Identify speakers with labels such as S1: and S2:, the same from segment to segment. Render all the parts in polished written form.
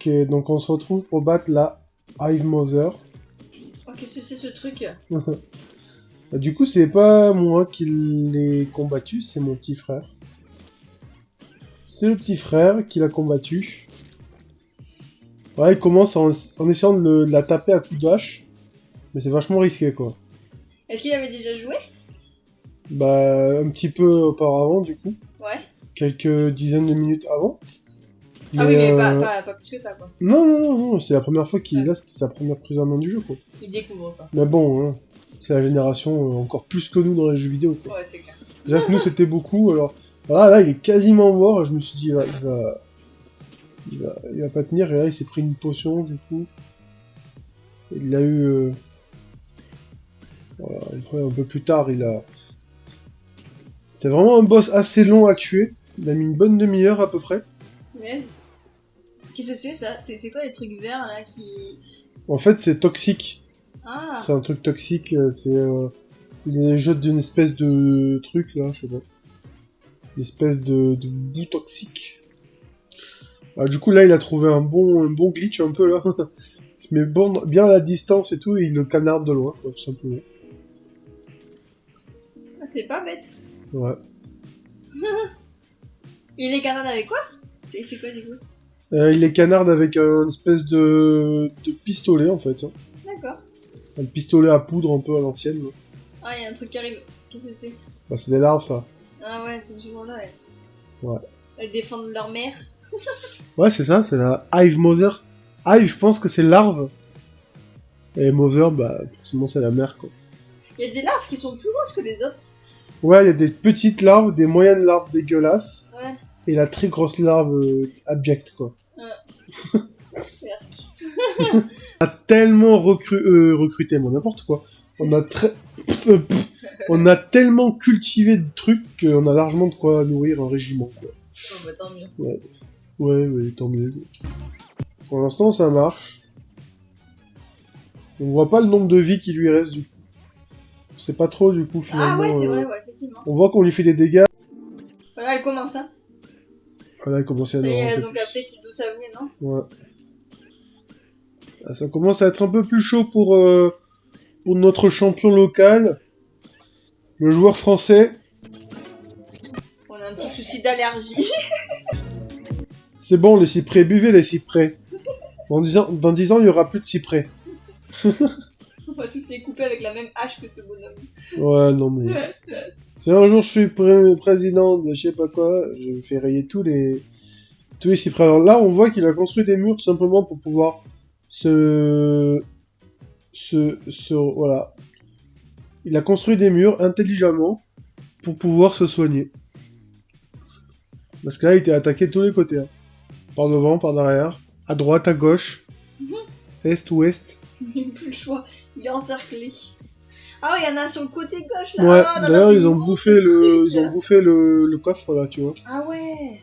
S1: Ok, donc on se retrouve pour battre la Hive Mother.
S2: Oh, qu'est-ce que c'est ce truc?
S1: Du coup, c'est pas moi qui l'ai combattu, c'est mon petit frère. C'est le petit frère qui l'a combattu. Ouais, il commence en essayant de la taper à coups de hache. Mais c'est vachement risqué, quoi.
S2: Est-ce qu'il avait déjà joué?
S1: Bah, un petit peu auparavant, du coup.
S2: Ouais.
S1: Quelques dizaines de minutes avant.
S2: Ah oui, mais pas plus que ça, quoi.
S1: Non, c'est la première fois qu'il est là, c'était sa première prise en main du jeu, quoi.
S2: Il découvre pas.
S1: Mais bon, hein, c'est la génération encore plus que nous dans les jeux vidéo, quoi.
S2: Ouais, c'est clair.
S1: Déjà que nous, c'était beaucoup, alors... Ah, là, il est quasiment mort, et je me suis dit, il va pas tenir, et là, il s'est pris une potion, du coup. Il a eu... Voilà, après, un peu plus tard, il a... C'était vraiment un boss assez long à tuer. Il a mis une bonne demi-heure, à peu près.
S2: Punaise. Qu'est-ce que c'est, ça? C'est quoi les trucs verts, là, qui...
S1: En fait, c'est toxique.
S2: Ah.
S1: C'est un truc toxique, c'est... Il jette d'une espèce de truc, là, je sais pas. Une espèce de boue toxique. Ah, du coup, là, il a trouvé un bon glitch, un peu, là. Il se met bien à la distance et tout, et il le canarde de loin, quoi, tout simplement.
S2: Ah, c'est pas bête.
S1: Ouais.
S2: Il est canarde avec quoi? C'est quoi, du coup?
S1: Il les canarde avec un espèce de pistolet, en fait. Hein.
S2: D'accord.
S1: Un pistolet à poudre, un peu à l'ancienne. Là.
S2: Ah, il y a un truc qui arrive. Qu'est-ce que c'est?
S1: Bah, c'est des larves, ça.
S2: Ah ouais, c'est toujours là, ouais.
S1: Ouais.
S2: Elles défendent leur mère.
S1: Ouais, c'est ça, c'est la Hive Mother. Hive, je pense que c'est larve. Et Mother, bah, forcément, c'est la mère, quoi.
S2: Il y a des larves qui sont plus grosses que les autres.
S1: Ouais, il y a des petites larves, des moyennes larves dégueulasses.
S2: Ouais.
S1: Et la très grosse larve abjecte, quoi.
S2: Ouais.
S1: On a tellement recruté, moi, n'importe quoi. On a on a tellement cultivé de trucs qu'on a largement de quoi nourrir un régiment, quoi.
S2: Oh, bah tant mieux.
S1: Ouais, tant mieux. Pour l'instant, ça marche. On voit pas le nombre de vies qui lui reste, du coup. C'est pas trop, du coup, finalement.
S2: Ah ouais, c'est vrai, ouais, effectivement.
S1: On voit qu'on lui fait des dégâts.
S2: Voilà, elle commence, hein.
S1: Voilà, il commence à y en
S2: Et
S1: avoir un
S2: elles
S1: peu
S2: ont
S1: plus.
S2: capté d'où ça venait, non?
S1: Ouais. Ah, ça commence à être un peu plus chaud pour notre champion local, le joueur français.
S2: On a un petit souci d'allergie.
S1: C'est bon, les cyprès, buvez les cyprès. Dans 10 ans, il y aura plus de cyprès.
S2: On va tous les couper avec la même hache que ce bonhomme.
S1: Ouais, non mais... Si un jour je suis président de je sais pas quoi, je fais rayer tous les cyprès. Alors là, on voit qu'il a construit des murs tout simplement pour pouvoir voilà. Il a construit des murs intelligemment pour pouvoir se soigner. Parce que là, il était attaqué de tous les côtés. Hein. Par devant, par derrière, à droite, à gauche, est, ouest.
S2: Il n'a plus le choix. Il est encerclé. Ah ouais, il y en a sur le côté gauche là.
S1: Ouais,
S2: Ah, là,
S1: d'ailleurs,
S2: c'est
S1: ils ont
S2: immense,
S1: bouffé
S2: ce truc,
S1: ils ont bouffé le coffre là, tu vois.
S2: Ah ouais.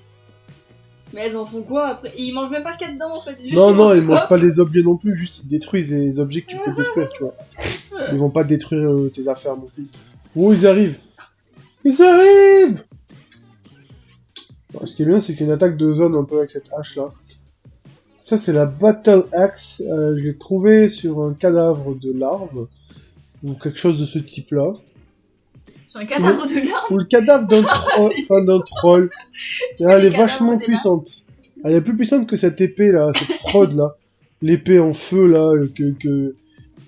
S2: Mais elles en font quoi après? Ils mangent même pas ce qu'il y a dedans en fait. Juste
S1: Non, ils
S2: le
S1: mangent
S2: coffre.
S1: pas les objets non plus, juste ils détruisent les objets que tu peux détruire, tu vois. Ils vont pas détruire tes affaires non plus. Oh, ils arrivent! Ils arrivent! Bon, ce qui est bien, c'est que c'est une attaque de zone un peu avec cette hache là. Ça, c'est la Battle Axe. Je l'ai trouvé sur un cadavre de larve. Ou quelque chose de ce type là.
S2: Sur un cadavre de larve.
S1: Ou le cadavre d'un troll. Et elle est vachement
S2: des
S1: puissante. Elle est plus puissante que cette épée là, cette fraude là. L'épée en feu là,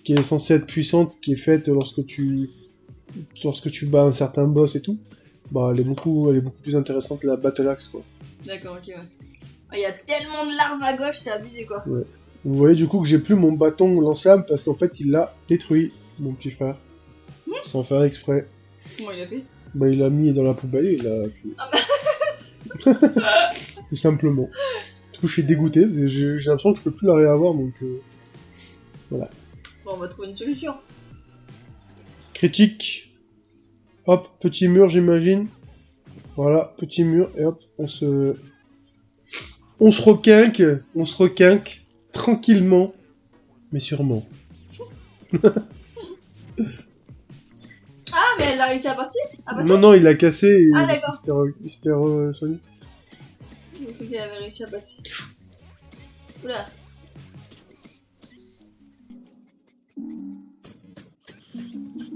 S1: qui est censée être puissante, qui est faite lorsque tu bats un certain boss et tout. Bah elle est beaucoup plus intéressante la Battle Axe quoi.
S2: D'accord, ok, ouais. Il y a tellement de larves à gauche, c'est abusé quoi.
S1: Ouais. Vous voyez du coup que j'ai plus mon bâton lance-flamme parce qu'en fait il l'a détruit, mon petit frère. Sans faire exprès.
S2: Comment il a fait?
S1: Bah il l'a mis dans la poubelle et il l'a...
S2: Ah bah
S1: Tout simplement. Du coup je suis dégoûté parce que j'ai l'impression que je peux plus la réavoir donc... Voilà.
S2: Bon, on va trouver une solution.
S1: Critique. Hop, petit mur j'imagine. Voilà, petit mur et hop, on se requinque tranquillement, mais sûrement.
S2: Ah, mais elle a réussi à partir? À passer?
S1: Non, il a cassé et
S2: Ah, d'accord.
S1: il s'était soigné.
S2: J'ai cru qu'elle avait réussi à passer. Oula.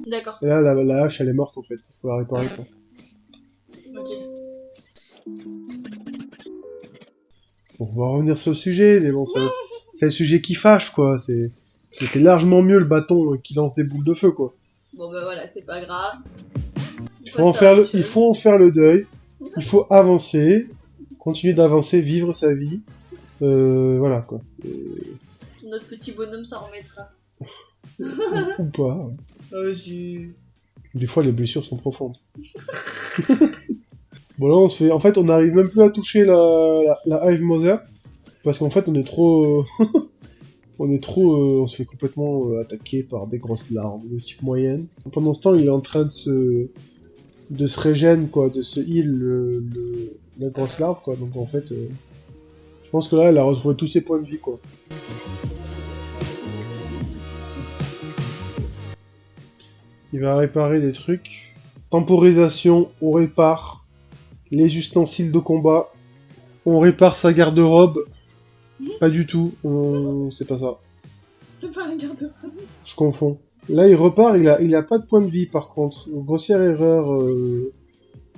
S2: D'accord.
S1: Et là, la hache, elle est morte, en fait. Il faut la réparer, quoi.
S2: Ok.
S1: Bon, on va revenir sur le sujet, mais bon, c'est le sujet qui fâche, quoi. C'était largement mieux le bâton qui lance des boules de feu, quoi.
S2: Bon bah voilà, c'est pas grave.
S1: Il faut en faire le deuil. Il faut avancer, continuer d'avancer, vivre sa vie. Voilà, quoi.
S2: Notre petit bonhomme s'en remettra.
S1: Ou pas. Ouais.
S2: Vas-y.
S1: Des fois, les blessures sont profondes. Bon, là, en fait, on n'arrive même plus à toucher la Hive Mother. Parce qu'en fait, on est trop... on se fait complètement attaquer par des grosses larves de type moyenne. Pendant ce temps, il est en train de se régène, quoi, de se heal la grosse larve, quoi. Donc, en fait, je pense que là, elle a retrouvé tous ses points de vie, quoi. Il va réparer des trucs. Temporisation, on répare les ustensiles de combat. On répare sa garde-robe. Pas du tout, c'est pas ça.
S2: C'est pas un garde-robe.
S1: Je confonds. Là, il repart, il a pas de point de vie, par contre. Grossière erreur de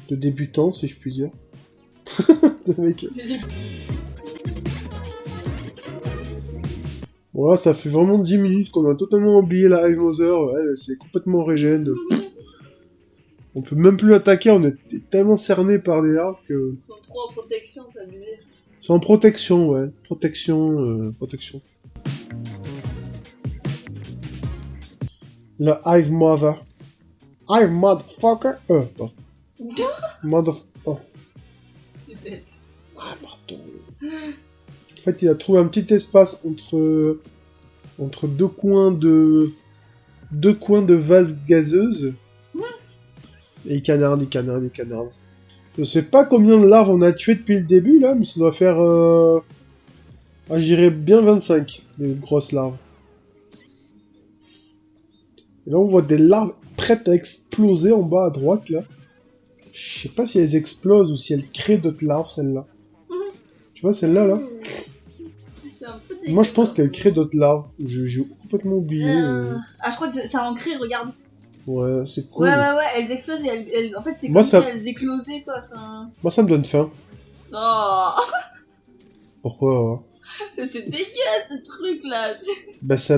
S1: débutant, si je puis dire. Ce mec. Bon, là, ça fait vraiment 10 minutes qu'on a totalement oublié la Hive Mother. Elle s'est complètement régène. On peut même plus l'attaquer, on est tellement cerné par les larves que...
S2: Ils sont trop en protection, c'est abusé.
S1: C'est en protection, ouais. Protection. La Hive Mother. Hive Motherfucker. Bon. Oh.
S2: C'est bête.
S1: Ah, pardon. En fait, il a trouvé un petit espace entre deux coins de vase gazeuse. Et il canarde. Je sais pas combien de larves on a tué depuis le début, là, mais ça doit faire... je dirais bien 25, des grosses larves. Et là, on voit des larves prêtes à exploser en bas à droite, là. Je sais pas si elles explosent ou si elles créent d'autres larves, celles-là. Tu vois, celle-là, là
S2: C'est un peu
S1: moi, je pense qu'elles créent d'autres larves. J'ai complètement oublié.
S2: Ah, je crois que ça en crée, regarde.
S1: Ouais, c'est cool.
S2: Ouais, elles explosent et elles... En fait, c'est
S1: Moi,
S2: comme
S1: ça...
S2: si elles éclosaient, quoi. Enfin...
S1: Moi, ça me donne faim.
S2: Oh.
S1: Pourquoi
S2: C'est dégueulasse, ce truc-là.
S1: Bah, ça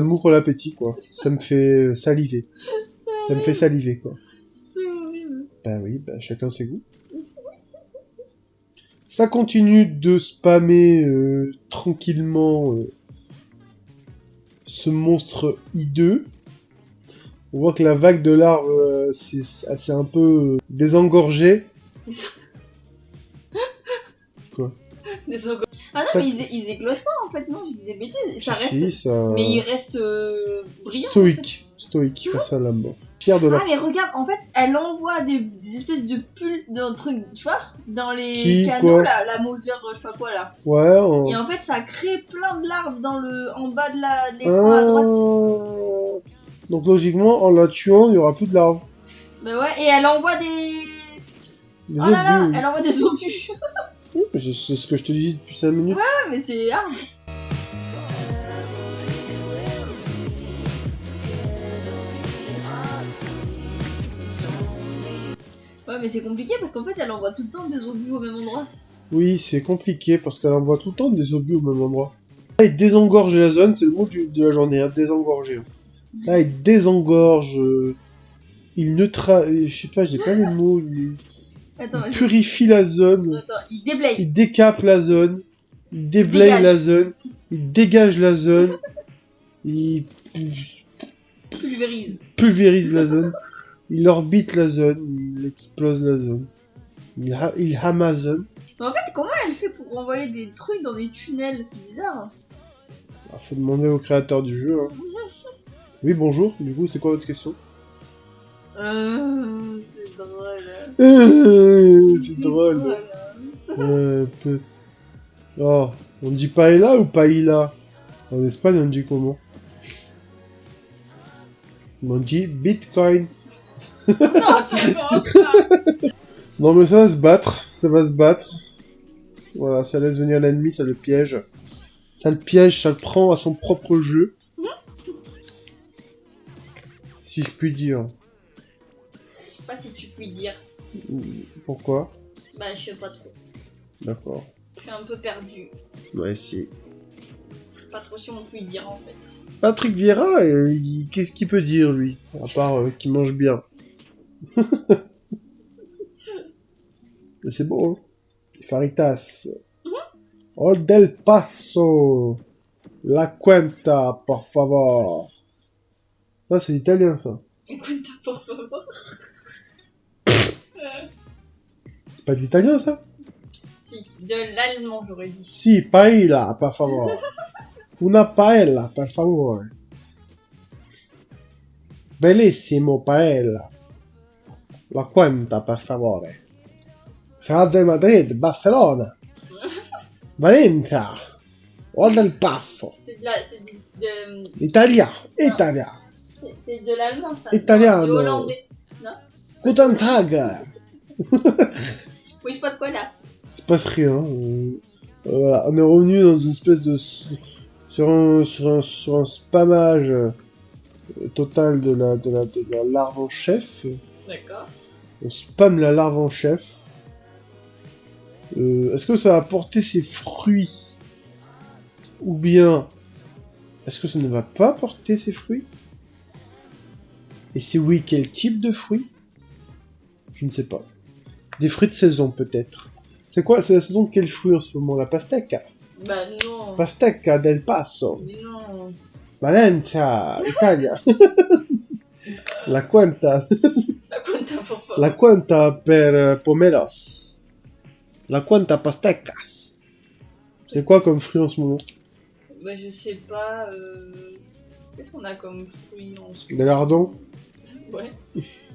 S1: m'ouvre l'appétit, quoi. Ça me fait saliver. Ça me fait saliver, quoi.
S2: C'est horrible.
S1: Bah oui, bah chacun ses goûts. Ça continue de spammer tranquillement ce monstre hideux. On voit que la vague de larves c'est un peu désengorgée. Quoi?
S2: Ah non,
S1: Ça...
S2: mais ils éclosent pas en fait, non, je dis des bêtises. Ça reste.
S1: Si, ça...
S2: Mais ils restent brillants.
S1: Stoïque, face à la mort. Pierre de la...
S2: Ah, mais regarde, en fait, elle envoie des espèces de pulses d'un truc, tu vois, dans les canaux, là, la Mother, je sais pas quoi là.
S1: Ouais,
S2: Et en fait, ça crée plein de larves en bas de l'écran à droite.
S1: Donc logiquement, en la tuant, il y aura plus de larves.
S2: Bah ouais, et elle envoie des...
S1: Des
S2: oh là là, elle envoie des obus.
S1: C'est ce que je te dis depuis 5 minutes.
S2: Ouais, mais c'est hard. Ouais, mais c'est compliqué parce qu'en fait, elle envoie tout le temps des obus au même endroit.
S1: Oui, c'est compliqué parce qu'elle envoie tout le temps des obus au même endroit. Là, il désengorge la zone, c'est le mot de la journée, hein, désengorger. Là, il désengorge, il neutralise, je sais pas, j'ai pas le mot, il purifie la zone.
S2: Attends, il déblaye.
S1: Il décape la zone, il déblaye la zone, il dégage la zone, il pulvérise la zone, il orbite la zone, il explose la zone, il hamazone.
S2: Mais en fait, comment elle fait pour envoyer des trucs dans des tunnels? C'est bizarre.
S1: Alors, faut demander au créateur du jeu. Hein. Oui, bonjour. Du coup, c'est quoi votre question?
S2: C'est drôle.
S1: C'est drôle. Oh, on dit paella ou paella? En Espagne, on dit comment? On dit Bitcoin.
S2: Non, tu recommences pas.
S1: Non, mais ça va se battre. Ça va se battre. Voilà, ça laisse venir l'ennemi, ça le piège. Ça le piège, ça le prend à son propre jeu. Si je puis dire.
S2: Je sais pas si tu puis dire.
S1: Pourquoi?
S2: Bah, je sais pas trop.
S1: D'accord.
S2: Je suis un peu perdu.
S1: Ouais, si.
S2: Pas trop si on peut dire en fait.
S1: Patrick Vieira, qu'est-ce qu'il peut dire, lui? À part qu'il mange bien. Mais c'est beau, hein? Faritas. Ol del Paso. La Cuenta, por favor. Ça, c'est italien, ça.
S2: Écoute, pour favor.
S1: C'est pas de l'italien, ça?
S2: Si, de l'allemand, j'aurais dit.
S1: Si, paella, por favor. Una paella, per favore. Bellissimo paella. La Cuenta, per favore. Real de Madrid, Barcelona. Valencia. Ol del Paso.
S2: C'est de la... C'est de...
S1: Italien.
S2: Non.
S1: Italien.
S2: C'est de l'allemand, ça.
S1: Italiano.
S2: Non, de hollandais. Non?
S1: Guten Tag.
S2: Oui, il se passe quoi là?
S1: Il se passe rien. Voilà, on est revenu dans une espèce de... Sur un spammage total de la larve en chef.
S2: D'accord.
S1: On spamme la larve en chef. Est-ce que ça va porter ses fruits? Ou bien... Est-ce que ça ne va pas porter ses fruits? Et si oui, quel type de fruits? Je ne sais pas. Des fruits de saison, peut-être. C'est quoi? C'est la saison de quel fruit en ce moment? La pastèque?
S2: Bah non.
S1: Pastèque del Paso.
S2: Mais non.
S1: Valencia, Italia. La Cuenta.
S2: La Cuenta, pour favor.
S1: La Cuenta per pomelos. La Cuenta pastecas. C'est quoi comme fruit en ce moment?
S2: Bah je sais pas. Qu'est-ce qu'on a comme fruit en ce
S1: Des lardons?
S2: Ouais.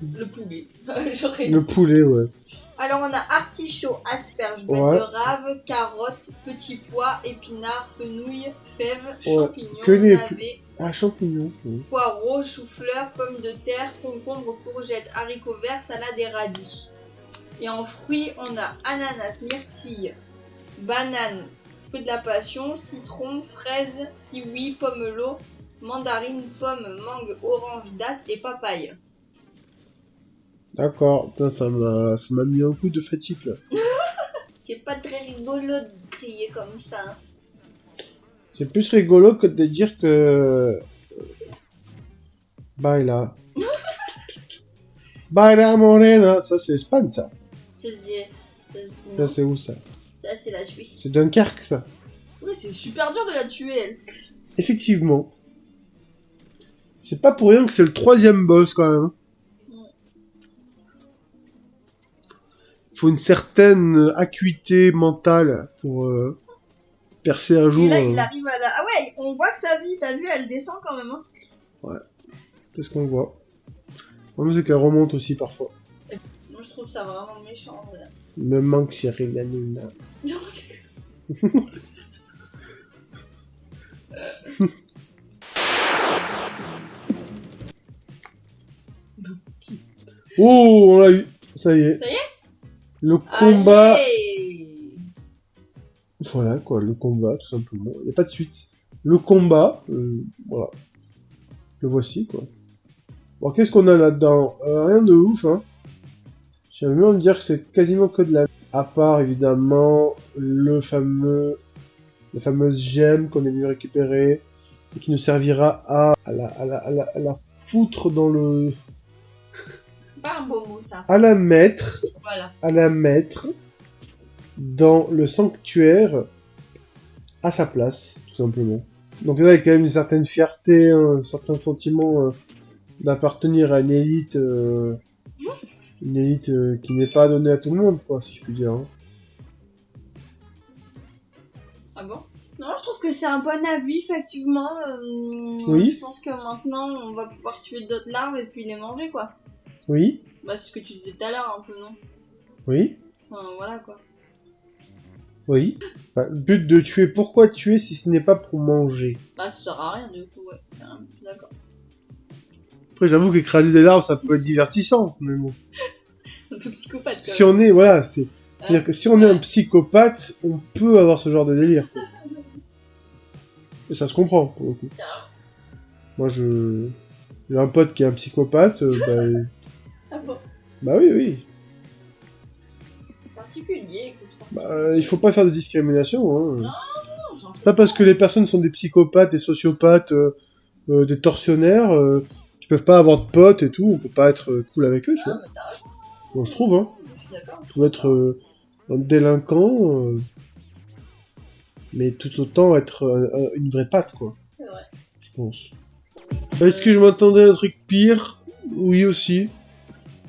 S2: Le poulet. J'aurais
S1: Le
S2: dit.
S1: poulet, ouais.
S2: Alors on a artichaut, asperge,
S1: Ouais.
S2: betterave, carotte, petits pois, épinards, fenouil, fèves,
S1: Ouais.
S2: champignons,
S1: Que les
S2: navets,
S1: Ah, champignons. Oui.
S2: poireaux, chou-fleur, pommes de terre, concombres, courgettes, haricots verts, salade et radis. Et en fruits, on a ananas, myrtille, banane, fruit de la passion, citron, fraise, kiwi, pomelo, mandarine, pomme, mangue, orange, date et papaye.
S1: D'accord. Putain, ça m'a mis un coup de fatigue, là.
S2: C'est pas très rigolo de crier comme ça. Hein.
S1: C'est plus rigolo que de dire que... Baila. Baila morena. Ça, c'est Espagne, ça. Ça, c'est où, ça?
S2: Ça, c'est la Suisse.
S1: C'est Dunkerque, ça.
S2: Ouais, c'est super dur de la tuer, elle.
S1: Effectivement. C'est pas pour rien que c'est le 3e boss, quand même. Faut une certaine acuité mentale pour percer un jour.
S2: Et là, il arrive à la... Ah ouais, on voit que sa vie, t'as vu, elle descend quand même. Hein.
S1: Ouais. C'est ce qu'on voit. En plus, c'est qu'elle remonte aussi, parfois.
S2: Moi, je trouve ça vraiment méchant, en vrai.
S1: Il me manque Cyril Hanouna.
S2: Non, c'est...
S1: Oh, on l'a eu. Ça y est.
S2: Ça y est?
S1: Le combat...
S2: Allez.
S1: Voilà, quoi, le combat, tout simplement. Il n'y a pas de suite. Le combat, voilà. Le voici, quoi. Bon, qu'est-ce qu'on a là-dedans? Rien de ouf, hein. J'aime bien me dire que c'est quasiment que de la... À part, évidemment, la fameuse gemme qu'on est venu récupérer, et qui nous servira à la foutre dans le...
S2: Pas un beau mot, ça.
S1: À la mettre...
S2: Voilà.
S1: À la mettre dans le sanctuaire à sa place, tout simplement. Donc là, il y a quand même une certaine fierté, un certain sentiment d'appartenir à une élite qui n'est pas donnée à tout le monde, quoi, si je puis dire. Hein.
S2: Ah bon? Non, je trouve que c'est un bon avis, effectivement.
S1: Oui.
S2: Je pense que maintenant, on va pouvoir tuer d'autres larves et puis les manger, quoi.
S1: Oui.
S2: Bah, c'est ce que tu disais tout à l'heure, un peu, non?
S1: Oui.
S2: Enfin, voilà, quoi.
S1: Oui. Bah, le but de tuer, pourquoi tuer si ce n'est pas pour manger?
S2: Bah, ça sert à rien, du coup, ouais. D'accord.
S1: Après, j'avoue qu'écraser des larves, ça peut être divertissant, mais bon.
S2: Un peu psychopathe, quand
S1: Si
S2: même.
S1: on est, voilà, c'est-à-dire que si on est un psychopathe, on peut avoir ce genre de délire, quoi. Et ça se comprend, pour le coup.
S2: Carrément.
S1: Moi, j'ai un pote qui est un psychopathe,
S2: Ah bon.
S1: bah oui, oui.
S2: Particulier, écoute.
S1: Bah, il faut pas faire de discrimination, hein.
S2: Non, j'en
S1: C'est pas parce que les personnes sont des psychopathes, des sociopathes, des tortionnaires, qui peuvent pas avoir de potes et tout, on peut pas être cool avec eux, tu vois.
S2: mais t'as raison,
S1: Moi, je trouve, hein.
S2: je suis d'accord.
S1: On peut être un délinquant, mais tout autant être une vraie patte, quoi.
S2: C'est vrai.
S1: Je pense. Est-ce que je m'attendais à un truc pire? Oui, aussi.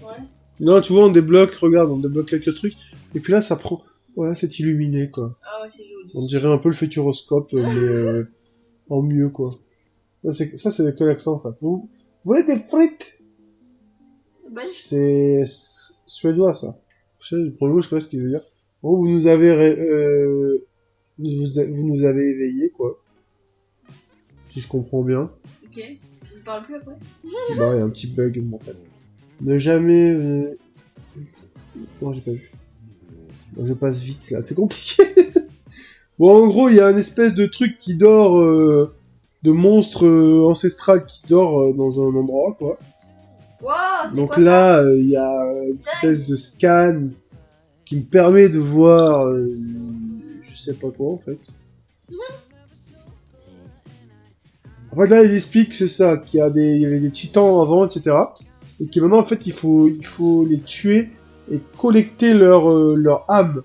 S2: Ouais.
S1: Non, tu vois, on débloque, regarde, on débloque quelques trucs, et puis là, ça prend... Voilà, c'est illuminé, quoi.
S2: Ah ouais, c'est joli.
S1: On dirait un peu le futuroscope, mais en mieux, quoi. Ça, c'est quel accent, ça? Vous voulez des frites?
S2: Bah,
S1: C'est suédois, ça. Je sais, pour le mot, je sais pas ce qu'il veut dire. Oh, vous nous avez... vous nous avez éveillés, quoi. Si je comprends bien.
S2: ok. Tu ne parles plus après?
S1: Bah, il y a un petit bug mental. Ne jamais... Non, j'ai pas vu. Bon, je passe vite, là. C'est compliqué. Bon, en gros, il y a un espèce de truc qui dort... de monstre ancestral qui dort dans un endroit, quoi.
S2: Wow, c'est
S1: Donc
S2: quoi
S1: là, il y a une espèce de scan qui me permet de voir... je sais pas quoi, en fait. En fait, là, ils expliquent que c'est ça, qu'il y avait des titans avant, etc. Et que maintenant, en fait, il faut les tuer et collecter leur âme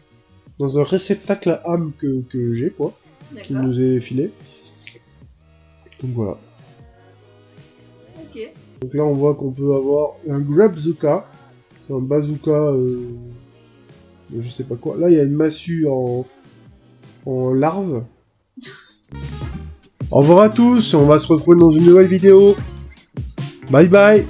S1: dans un réceptacle à âme que j'ai, quoi,
S2: ça?
S1: qui
S2: D'accord.
S1: nous est filé. Donc voilà.
S2: Ok.
S1: Donc là, on voit qu'on peut avoir un Grabzooka, un bazooka, je sais pas quoi. Là, il y a une massue en larve. Au revoir à tous, on va se retrouver dans une nouvelle vidéo. Bye bye.